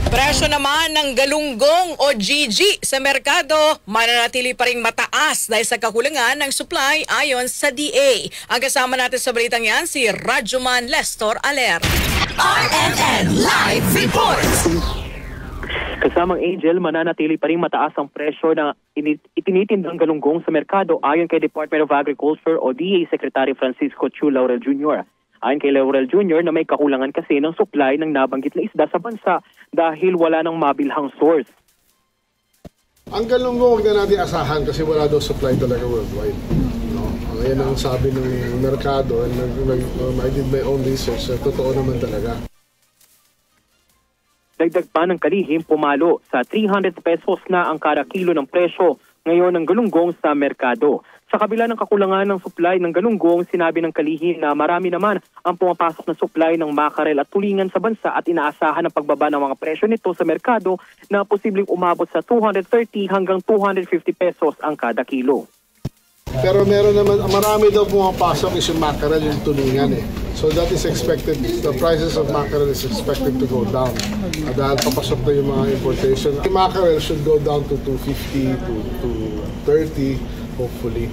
Presyo naman ng galunggong o GG sa merkado mananatili pa ring mataas dahil sa kakulangan ng supply ayon sa DA. Ang kasama natin sa balitang yan si Rajuman Lestor Aler. RNN Live Report! Kasamang Angel, mananatili pa rin mataas ang presyo na itinitindang galunggong sa merkado ayon kay Department of Agriculture o DA Secretary Francisco Chu Laurel Jr. Ayon kay Laurel Jr. na may kakulangan kasi ng supply ng nabanggit na isda sa bansa dahil wala nang mabilhang source. Ang galunggong huwag na natin asahan kasi wala daw supply talaga worldwide. No? Ngayon ang sabi ng merkado, and I did my own research, totoo naman talaga. Dagdag pa ng kalihim, pumalo sa 300 pesos na ang kada kilo ng presyo ngayon ng galunggong sa merkado. Sa kabila ng kakulangan ng supply ng galunggong, sinabi ng kalihim na marami naman ang pumapasok na supply ng makarel at tulingan sa bansa at inaasahan ang pagbaba ng mga presyo nito sa merkado na posibleng umabot sa 230 hanggang 250 pesos ang kada kilo. Pero meron naman, marami daw pumapasok is yung mackerel, yung tulingan eh. So that is expected, the prices of mackerel is expected to go down. Dahil papasok na yung mga importation. The mackerel should go down to 250 to 30 hopefully.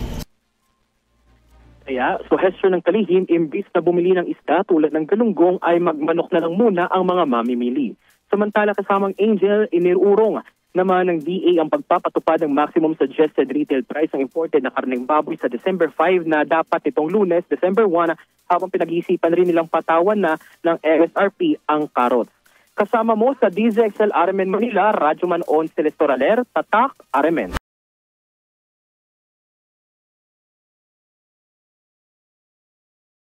Kaya, suhestyon ng kalihim, imbis na bumili ng isda tulad ng galunggong ay magmanok na lang muna ang mga mamimili. Samantala kasamang Angel, inirurong naman ng DA ang pagpapatupad ng maximum suggested retail price ng imported na karneng baboy sa December 5 na dapat itong Lunes, December 1, habang pinag-iisipan rin nilang patawan na ng MSRP ang karot. Kasama mo sa DZXL Aremen Manila, Rajuman On Celestor Aler, Tatak, Aremen.